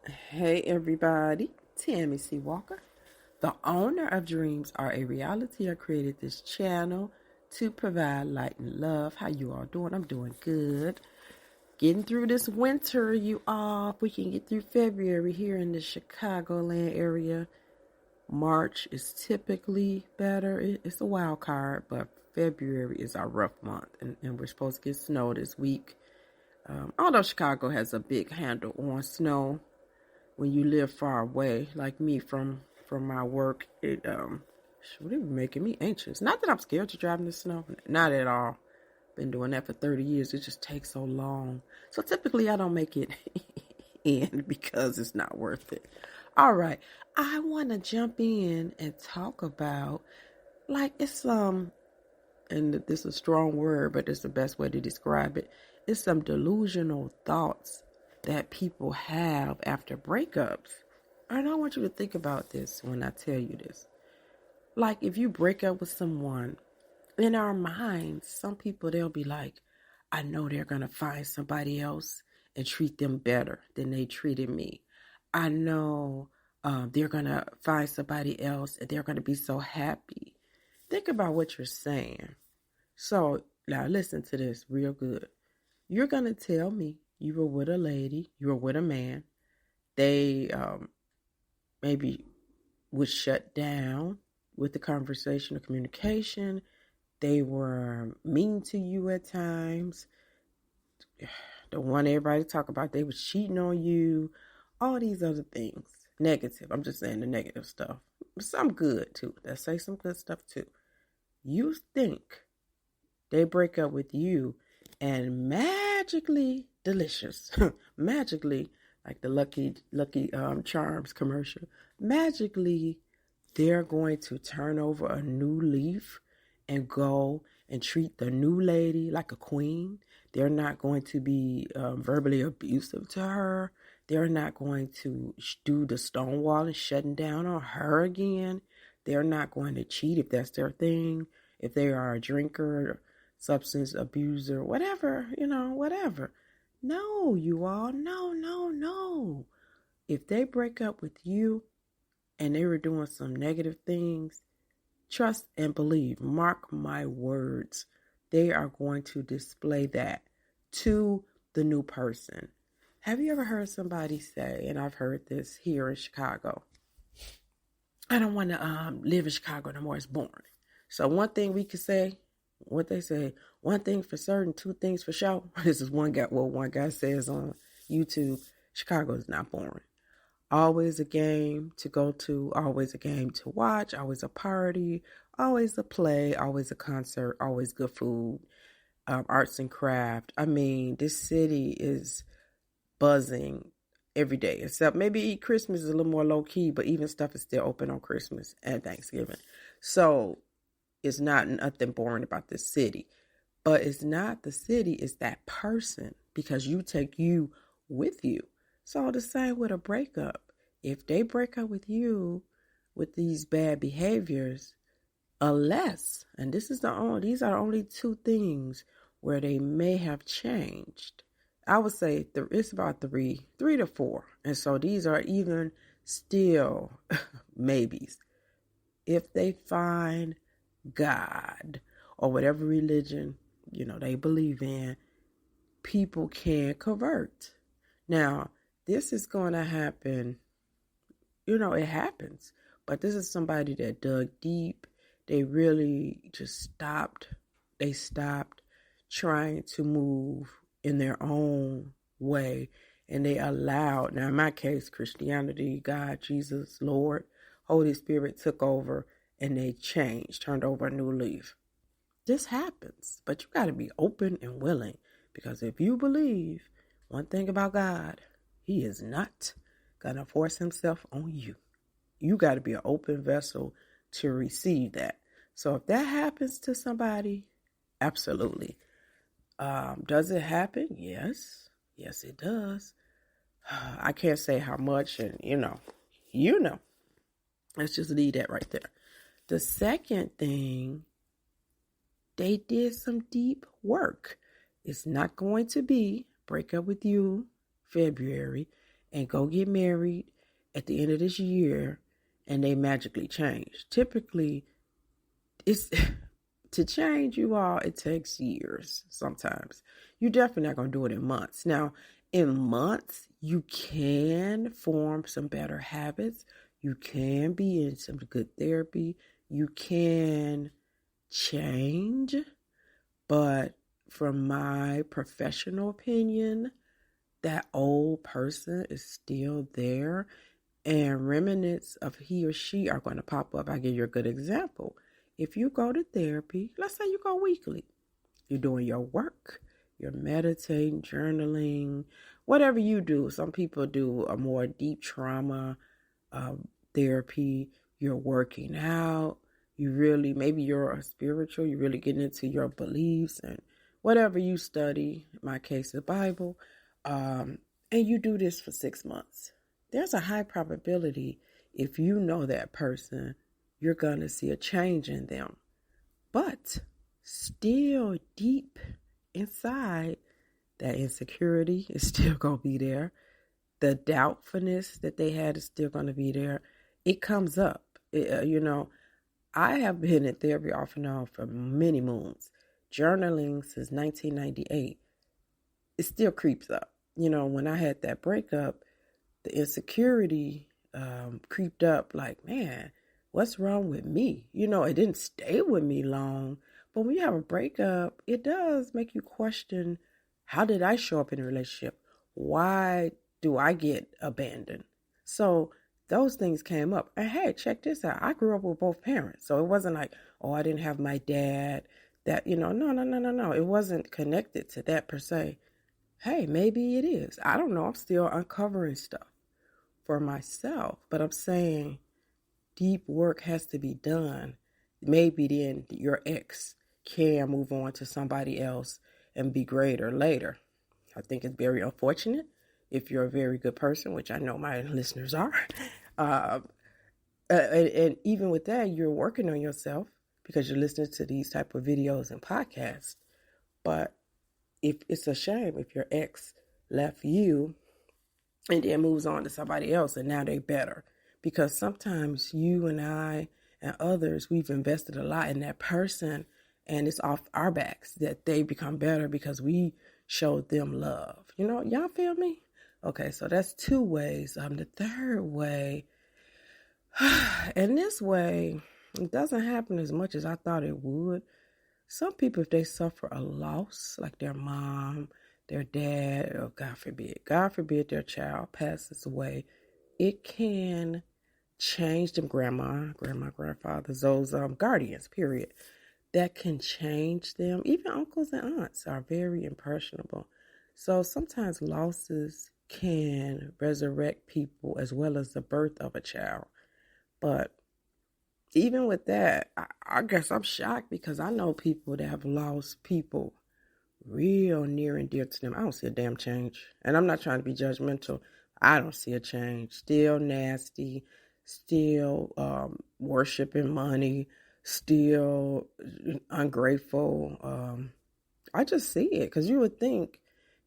Hey everybody, Tammy C. Walker, the owner of Dreams Are a Reality. I created this channel to provide light and love. How you all doing? I'm doing good. Getting through this winter, you all. We can get through February here in the Chicagoland area. March is typically better. It's a wild card, but February is our rough month, and we're supposed to get snow this week. Although Chicago has a big handle on snow, when you live far away, like me from my work, it be making me anxious. Not that I'm scared to drive in the snow, not at all. Been doing that for 30 years. It just takes so long. So typically I don't make it in because it's not worth it. All right. I want to jump in and talk about like it's and this is a strong word, but it's the best way to describe it. It's some delusional thoughts that people have after breakups. And I want you to think about this when I tell you this. Like if you break up with someone, in our minds, some people they'll be like, I know they're gonna find somebody else and treat them better than they treated me. I know they're gonna find somebody else and they're gonna be so happy. Think about what you're saying. So now listen to this real good. You're going to tell me you were with a lady, you were with a man. They maybe would shut down with the conversation or communication. They were mean to you at times. Don't want everybody to talk about they were cheating on you. All these other things. Negative. I'm just saying the negative stuff. Some good too. Let's say some good stuff too. You think they break up with you and magically delicious, magically, like the Lucky Charms commercial, magically they're going to turn over a new leaf and go and treat the new lady like a queen. They're not going to be verbally abusive to her. They're not going to do the stonewall and shutting down on her again. They're not going to cheat if that's their thing. If they are a drinker, substance abuser, whatever, whatever. No, you all, no, no, no. If they break up with you and they were doing some negative things, trust and believe, mark my words, they are going to display that to the new person. Have you ever heard somebody say, and I've heard this here in Chicago, I don't want to live in Chicago no more, it's boring. So one thing we could say, what they say, one thing for certain, two things for sure. This is one guy says on YouTube, Chicago is not boring. Always a game to go to, always a game to watch, always a party, always a play, always a concert, always good food, arts and craft. I mean, this city is buzzing every day, except maybe Christmas is a little more low key, but even stuff is still open on Christmas and Thanksgiving. So it's not nothing boring about this city. But it's not the city, it's that person, because you take you with you. So the same with a breakup. If they break up with you with these bad behaviors, unless, and these are the only two things where they may have changed. I would say it's about three to four. And so these are even still maybes. If they find God or whatever religion, they believe in, people can convert. Now, this is going to happen, it happens, but this is somebody that dug deep. They really just stopped trying to move in their own way, and they allowed, now in my case, Christianity, God, Jesus, Lord, Holy Spirit took over, and they changed, turned over a new leaf. This happens, but you got to be open and willing, because if you believe one thing about God, he is not going to force himself on you. You got to be an open vessel to receive that. So if that happens to somebody, absolutely. Does it happen? Yes. Yes, it does. I can't say how much, and you know. Let's just leave that right there. The second thing, they did some deep work. It's not going to be break up with you February and go get married at the end of this year and they magically change. Typically, it's to change you all, it takes years sometimes. You're definitely not going to do it in months. Now, in months, you can form some better habits. You can be in some good therapy. You can change. But from my professional opinion, that old person is still there, and remnants of he or she are going to pop up. I'll give you a good example. If you go to therapy, let's say you go weekly, you're doing your work, you're meditating, journaling, whatever you do. Some people do a more deep trauma therapy. You're working out. You really, maybe you're a spiritual, you're really getting into your beliefs and whatever you study, in my case, the Bible, and you do this for 6 months. There's a high probability if you know that person, you're going to see a change in them. But still deep inside, that insecurity is still going to be there. The doubtfulness that they had is still going to be there. It comes up. I have been in therapy off and on for many moons. Journaling since 1998. It still creeps up. When I had that breakup, the insecurity creeped up like, man, what's wrong with me? It didn't stay with me long. But when you have a breakup, it does make you question, how did I show up in a relationship? Why do I get abandoned? So those things came up. And hey, check this out. I grew up with both parents. So it wasn't like, oh, I didn't have my dad. That, no. It wasn't connected to that per se. Hey, maybe it is. I don't know. I'm still uncovering stuff for myself. But I'm saying deep work has to be done. Maybe then your ex can move on to somebody else and be greater later. I think it's very unfortunate if you're a very good person, which I know my listeners are. And even with that, you're working on yourself because you're listening to these type of videos and podcasts. But if it's a shame if your ex left you and then moves on to somebody else and now they better. Because sometimes you and I and others, we've invested a lot in that person and it's off our backs that they become better because we showed them love. Y'all feel me? Okay, so that's 2 ways. The third way, and this way, it doesn't happen as much as I thought it would. Some people, if they suffer a loss, like their mom, their dad, or God forbid their child passes away, it can change them, grandma, grandfather, those guardians, period. That can change them. Even uncles and aunts are very impressionable. So sometimes losses can resurrect people as well as the birth of a child. But even with that, I guess I'm shocked because I know people that have lost people real near and dear to them. I don't see a damn change. And I'm not trying to be judgmental. I don't see a change. Still nasty, still worshiping money, still ungrateful. I just see it because you would think,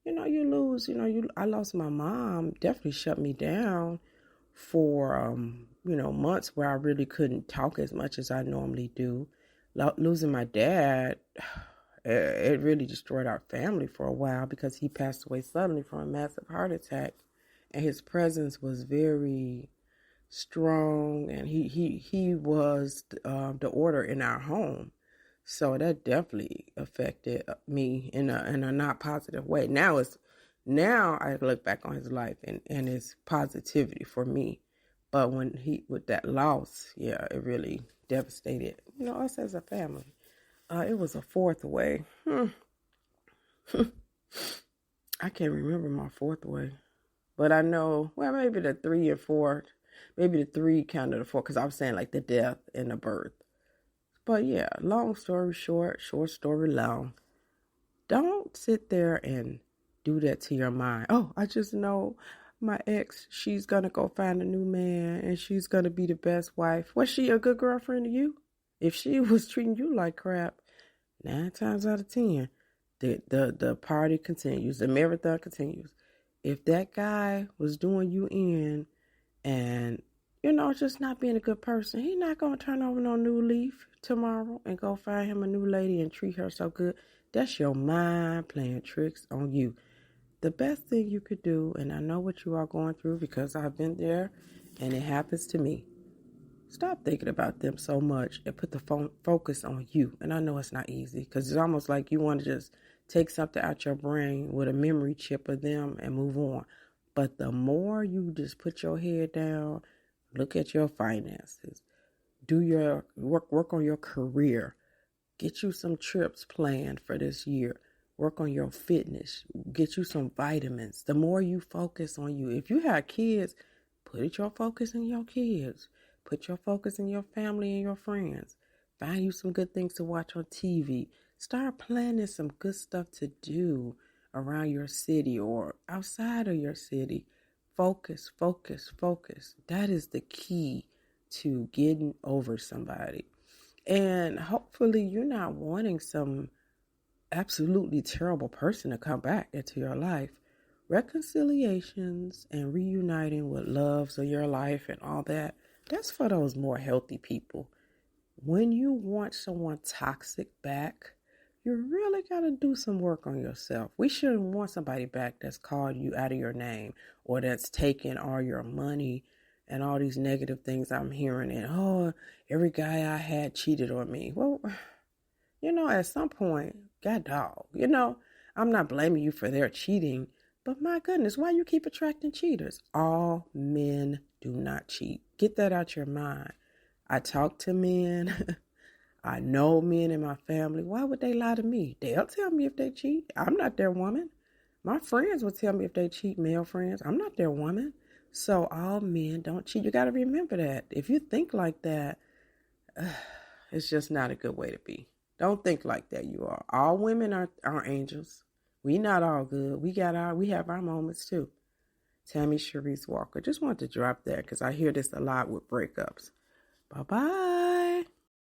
you lose, I lost my mom, definitely shut me down for, months where I really couldn't talk as much as I normally do. Losing my dad, it really destroyed our family for a while because he passed away suddenly from a massive heart attack. And his presence was very strong, and he was the order in our home. So that definitely affected me in a not positive way. Now I look back on his life and it's positivity for me. But with that loss, yeah, it really devastated, us as a family. It was a 4th way. I can't remember my 4th way. But I know, well, maybe the 3 and 4, maybe the 3 counted the 4, because I was saying like the death and the birth. But yeah, long story short, short story long. Don't sit there and do that to your mind. Oh, I just know my ex, she's going to go find a new man and she's going to be the best wife. Was she a good girlfriend to you? If she was treating you like crap, 9 times out of 10, the party continues, the marathon continues. if that guy was doing you in and, you know, just not being a good person, he not going to turn over no new leaf tomorrow and go find him a new lady and treat her so good. That's your mind playing tricks on you. The best thing you could do, and I know what you are going through because I've been there and it happens to me. Stop thinking about them so much and put the focus on you. And I know it's not easy because it's almost like you want to just take something out your brain with a memory chip of them and move on. But the more you just put your head down, look at your finances, do your work on your career, get you some trips planned for this year, work on your fitness, get you some vitamins. The more you focus on you, if you have kids, put your focus in your kids. Put your focus in your family and your friends. Find you some good things to watch on TV. Start planning some good stuff to do around your city or outside of your city. Focus, focus, focus. That is the key to getting over somebody. And hopefully you're not wanting some absolutely terrible person to come back into your life. Reconciliations and reuniting with loves of your life and all that, that's for those more healthy people. When you want someone toxic back, you really got to do some work on yourself. We shouldn't want somebody back that's called you out of your name or that's taking all your money and all these negative things I'm hearing. And, oh, every guy I had cheated on me. Well, you know, at some point, God dog, you know, I'm not blaming you for their cheating, but my goodness, why you keep attracting cheaters? All men do not cheat. Get that out your mind. I talk to men. I know men in my family. Why would they lie to me? They'll tell me if they cheat. I'm not their woman. My friends will tell me if they cheat, male friends. I'm not their woman. So all men don't cheat. You got to remember that. If you think like that, it's just not a good way to be. Don't think like that, you are. All women are angels. We not all good. We have our moments too. Tammy Sharice Walker. Just wanted to drop that because I hear this a lot with breakups. Bye-bye.